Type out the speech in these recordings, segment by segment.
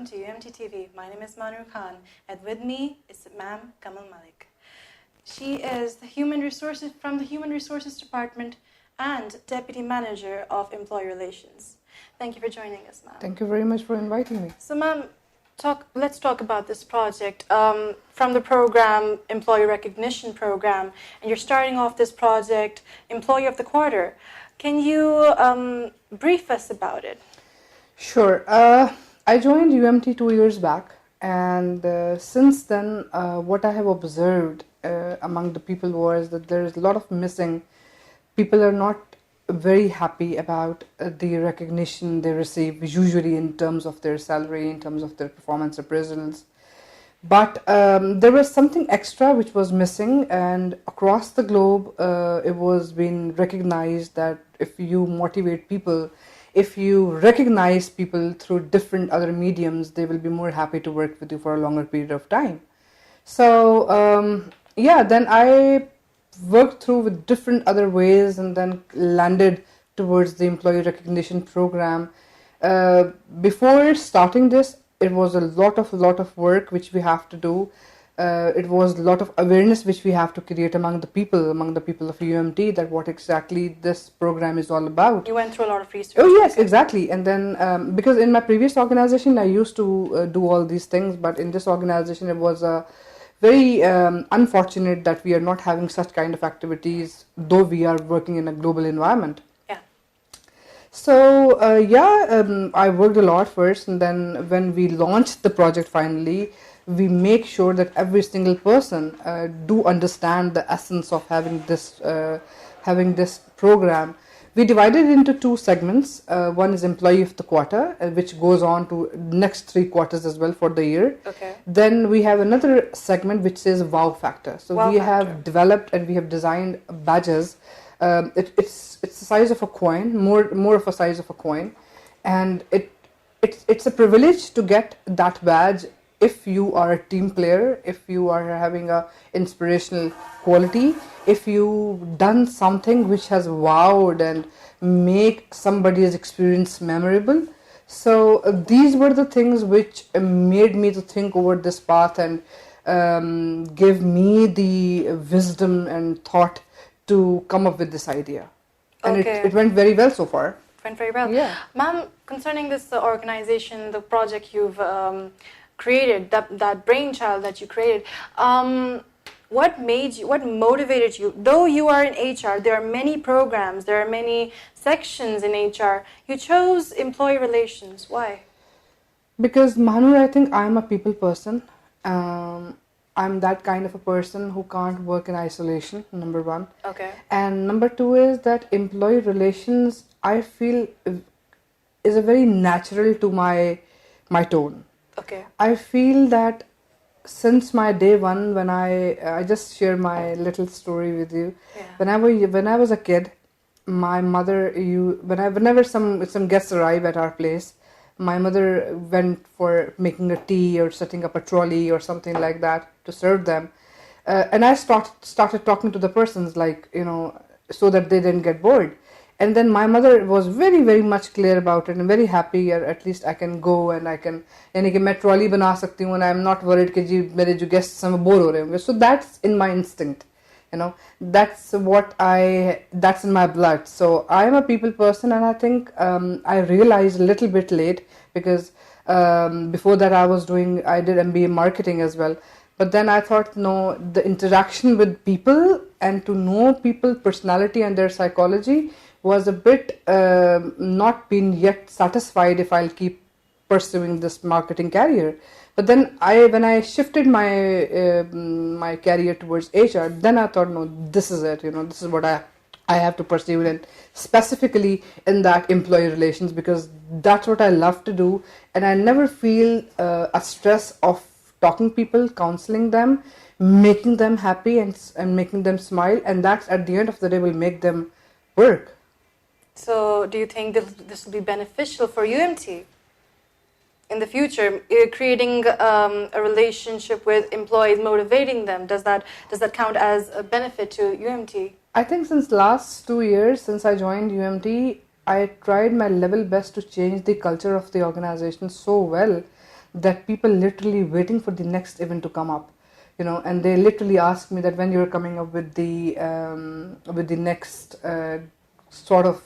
welcome to UMT TV. My name is Mahnoor Khan, and with me is Ma'am Kanwal Malik. She is the Human Resources Department and Deputy Manager of Employee Relations. Thank you for joining us, ma'am. Thank you very much for inviting me. So, ma'am, let's talk about this project from the program, Employee Recognition Program, and you're starting off this project, Employee of the Quarter. Can you brief us about it? Sure. I joined UMT 2 years back, and since then, what I have observed among the people was that there is a lot of missing. People are not very happy about the recognition they receive, usually in terms of their salary, in terms of their performance appraisals. But there was something extra which was missing, and across the globe, it was being recognized that if you motivate people, if you recognize people through different other mediums, they will be more happy to work with you for a longer period of time. So then I worked through with different other ways and then landed towards the employee recognition program. Before starting this, it was a lot of work which we have to do. It was a lot of awareness which we have to create among the people of UMT, that what exactly this program is all about. You went through a lot of research. Oh yes, exactly. And then because in my previous organization I used to do all these things, but in this organization it was very unfortunate that we are not having such kind of activities, though we are working in a global environment. Yeah. So I worked a lot first, and then when we launched the project finally, we make sure that every single person do understand the essence of having this program. We divided it into two segments. One is Employee of the Quarter, which goes on to next 3 quarters as well for the year. Okay. Then we have another segment which says Wow Factor. So Wow we Factor. have developed and we have designed badges. It's the size of a coin, more of a size of a coin, and it's a privilege to get that badge if you are a team player, if you are having a inspirational quality, if you've done something which has wowed and make somebody's experience memorable. So these were the things which made me to think over this path and give me the wisdom and thought to come up with this idea. And Okay. it went very well so far. Went very well. Yeah. Ma'am, concerning this organization, the project you've created, that brainchild that you created, what motivated you? Though you are in HR, there are many programs, there are many sections in HR. You chose employee relations. Why? Because Mahnoor, I think I'm a people person. I'm that kind of a person who can't work in isolation, number one. Okay. And number two is that employee relations, I feel, is a very natural to my tone. Okay. I feel that since my day one, when I just share my little story with you. Yeah. When I was a kid, my mother, whenever some guests arrive at our place, my mother went for making a tea or setting up a trolley or something like that to serve them, and I started talking to the persons, like, so that they didn't get bored. And then my mother was very, very much clear about it and very happy, or at least I can go and I can, यानी कि मैं trolley बना सकती हूँ and I'm not worried कि जी मेरे जो guests हैं वो bore हो रहे होंगे. So that's in my instinct, that's in my blood. So I am a people person, and I think I realized a little bit late, because before that I did MBA marketing as well. But then I thought, no, the interaction with people and to know people, personality and their psychology was a bit not been yet satisfied if I'll keep pursuing this marketing career. But then when I shifted my career towards HR, then I thought, no, this is it. This is what I have to pursue, and specifically in that employee relations, because that's what I love to do, and I never feel a stress of talking people, counseling them, making them happy and making them smile, and that's at the end of the day will make them work. So do you think this will be beneficial for UMT in the future, creating a relationship with employees, motivating them? Does that count as a benefit to UMT? I think since last 2 years, since I joined UMT, I tried my level best to change the culture of the organization so well that people literally waiting for the next event to come up, and they literally ask me that when you're coming up with the next sort of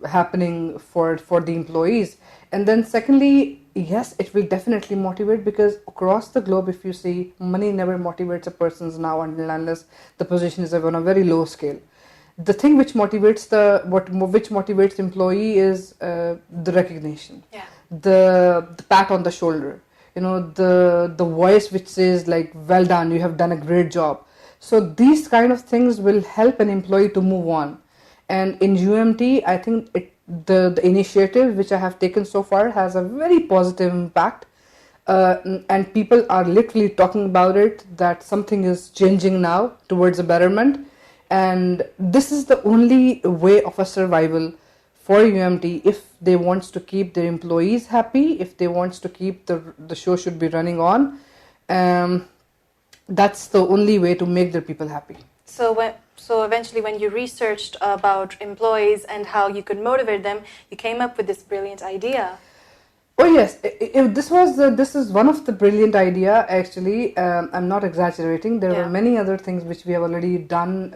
happening for the employees. And then secondly, yes, it will definitely motivate, because across the globe, if you see, money never motivates a person now unless the position is on a very low scale. The thing which motivates employee is the recognition, the pat on the shoulder, the voice which says like, well done, you have done a great job. So these kind of things will help an employee to move on. And in UMT, I think the initiative which I have taken so far has a very positive impact, and people are literally talking about it, that something is changing now towards a betterment. And this is the only way of a survival for UMT if they wants to keep their employees happy, if they wants to keep the show should be running on. That's the only way to make their people happy. So eventually, when you researched about employees and how you could motivate them, you came up with this brilliant idea. Oh yes, this is one of the brilliant idea. Actually, I'm not exaggerating. There were many other things which we have already done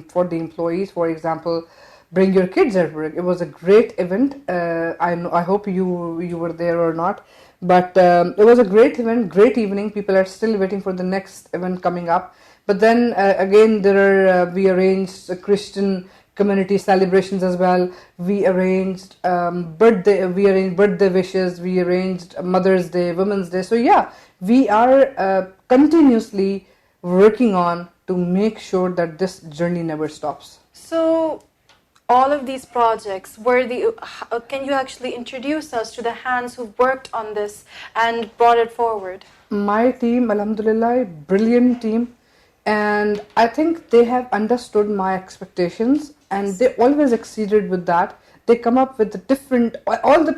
for the employees. For example, bring your kids at work. It was a great event. I hope you were there or not, but it was a great event, great evening. People are still waiting for the next event coming up. But then again, we arranged Christian community celebrations as well. We arranged birthday wishes. We arranged Mother's Day, Women's Day. So yeah, we are continuously working on to make sure that this journey never stops. So all of these projects, can you actually introduce us to the hands who worked on this and brought it forward? My team, alhamdulillah, brilliant team. And I think they have understood my expectations, and they always exceeded with that. They come up with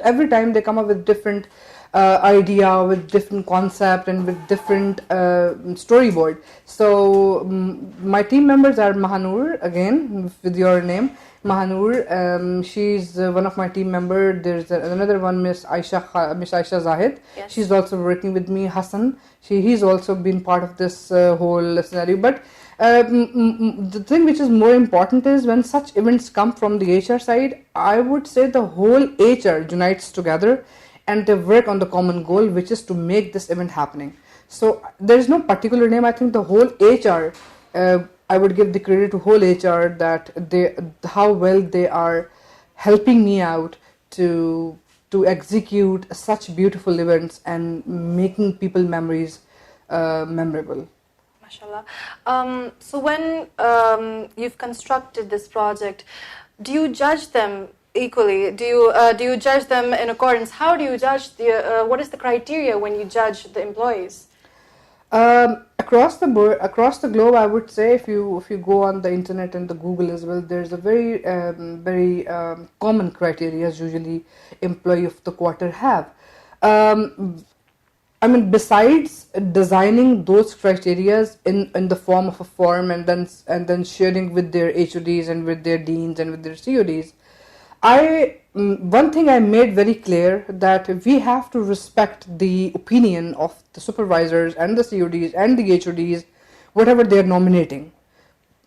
every time they come up with different idea, with different concept, and with different storyboard. So my team members are Mahnoor, again with your name, Mahnoor. She's one of my team member. There's another one, Miss Aisha Zahid. Yes. She's also working with me. Hassan. He's also been part of this whole scenario. But the thing which is more important is when such events come from the HR side, I would say the whole HR unites together and they work on the common goal, which is to make this event happening. So there is no particular name. I think the whole HR, I would give the credit to whole HR that how well they are helping me out to execute such beautiful events and making people memories memorable. Mashallah. So when you've constructed this project, do you judge them equally? Do you judge them in accordance? How do you judge what is the criteria when you judge the employees? Across the globe, I would say if you go on the internet and the Google as well, there's a very common criteria usually employee of the quarter have. I mean, besides designing those criteria in the form of a form and then sharing with their HODs and with their deans and with their CODs, one thing I made very clear that we have to respect the opinion of the supervisors and the CODs and the HODs, whatever they're nominating.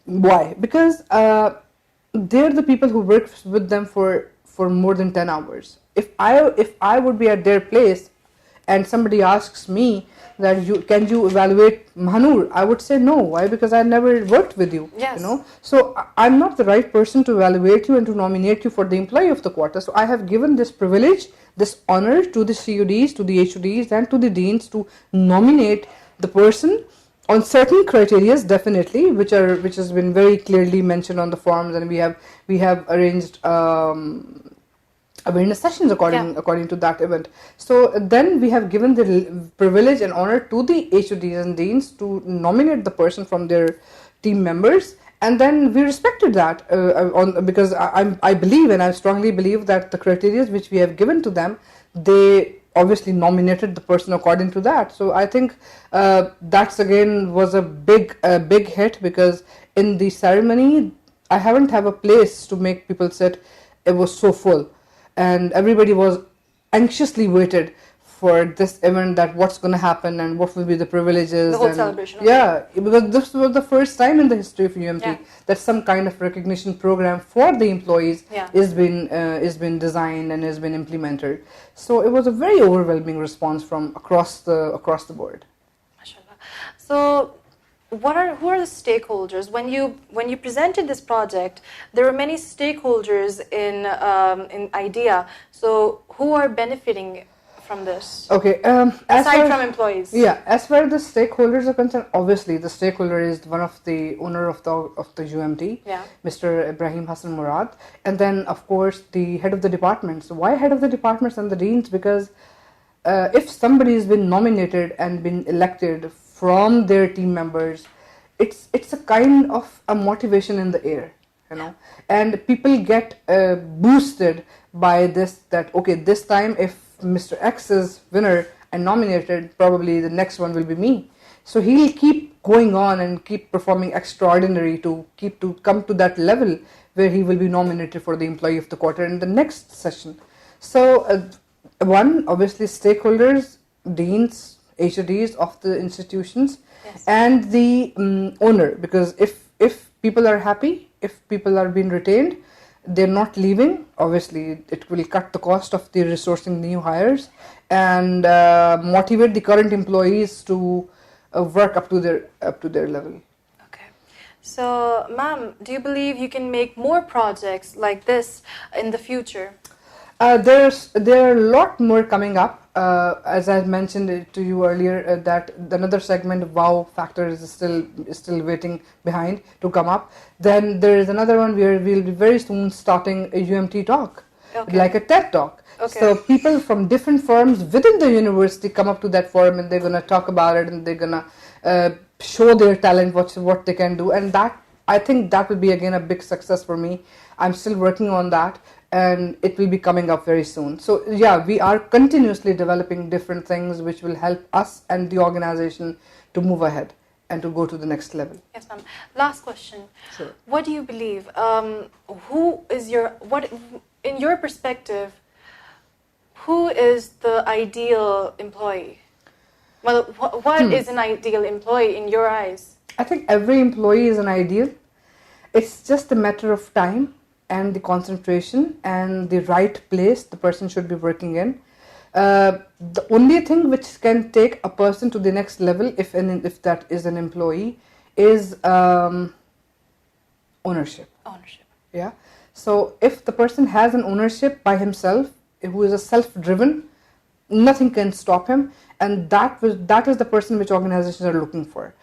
Why? Because they're the people who work with them for more than 10 hours. If I would be at their place and somebody asks me that can you evaluate Mahnoor, I would say no. Why? Because I never worked with you. Yes. So I'm not the right person to evaluate you and to nominate you for the employee of the quarter. So I have given this privilege, this honor to the CODs, to the HODs, and to the deans to nominate the person on certain criteria, definitely, which has been very clearly mentioned on the forms, and we have arranged awareness sessions according to that event. So then we have given the privilege and honor to the HODs and deans to nominate the person from their team members, and then we respected that because I believe, and I strongly believe, that the criteria which we have given to them, they obviously nominated the person according to that. So I think that's again was a big hit, because in the ceremony I haven't have a place to make people sit. It was so full, and everybody was anxiously waited for this event, that what's going to happen and what will be the privileges. The whole and, celebration. Yeah, because this was the first time in the history of UMT Yeah. that some kind of recognition program for the employees Yeah. is been designed and has been implemented. So it was a very overwhelming response from across the board. Mashallah. So, who are the stakeholders when you presented this project? There were many stakeholders in IDEA. So, who are benefiting from this? Okay. Aside from employees. Yeah, as far as the stakeholders are concerned, obviously the stakeholder is one of the owner of the UMT, Yeah. Mr. Ibrahim Hassan Murad, and then of course the head of the departments. Why head of the departments and the deans? Because if somebody has been nominated and been elected from their team members, it's a kind of a motivation in the air, and people get boosted by this, that okay, this time if Mr. X is winner and nominated, probably the next one will be me. So he'll keep going on and keep performing extraordinary to come to that level where he will be nominated for the employee of the quarter in the next session. So one, obviously stakeholders, deans, HODs of the institutions, Yes. and the owner, because if people are happy, if people are being retained, they're not leaving, obviously it will cut the cost of the resourcing new hires and motivate the current employees to work up to their level. Okay. So, ma'am, do you believe you can make more projects like this in the future? There are a lot more coming up. As I mentioned it to you earlier, that another segment, wow factor, is still waiting behind to come up. Then there is another one where we'll be very soon starting a UMT talk, Okay. like a TED talk. Okay. So people from different firms within the university come up to that forum and they're gonna talk about it and they're gonna show their talent, what they can do, and that, I think that will be again a big success for me. I'm still working on that, and it will be coming up very soon. So yeah, we are continuously developing different things which will help us and the organization to move ahead and to go to the next level. Yes, ma'am. Last question. Sure. What do you believe? In your perspective, who is the ideal employee? Well, what is an ideal employee in your eyes? I think every employee is an ideal. It's just a matter of time and the concentration and the right place the person should be working in. The only thing which can take a person to the next level, if that is an employee, is ownership. Ownership. Yeah. So if the person has an ownership by himself, who is a self-driven, nothing can stop him, and that is the person which organizations are looking for.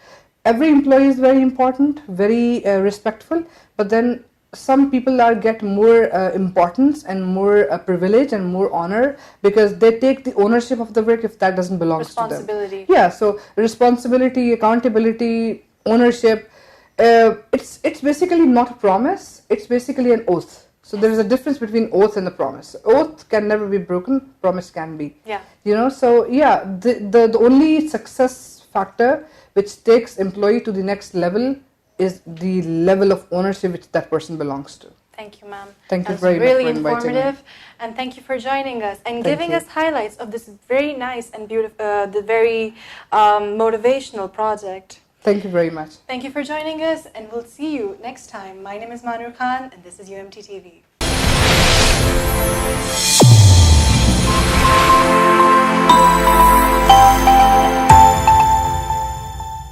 Every employee is very important, very respectful, but then some people get more importance and more privilege and more honor because they take the ownership of the work if that doesn't belong to them. Responsibility. Yeah, so responsibility, accountability, ownership, it's basically not a promise, it's basically an oath. So there is a difference between oath and a promise. Oath can never be broken, promise can be. Yeah. So yeah, the only success factor which takes employee to the next level is the level of ownership which that person belongs to. Thank you, ma'am. Thank you That's very really much for inviting me. informative, and thank you for joining us and Thank giving you. us highlights of this very nice and beautiful, the very motivational project. Thank you very much. Thank you for joining us, and we'll see you next time. My name is Mahnoor Khan, and this is UMT TV.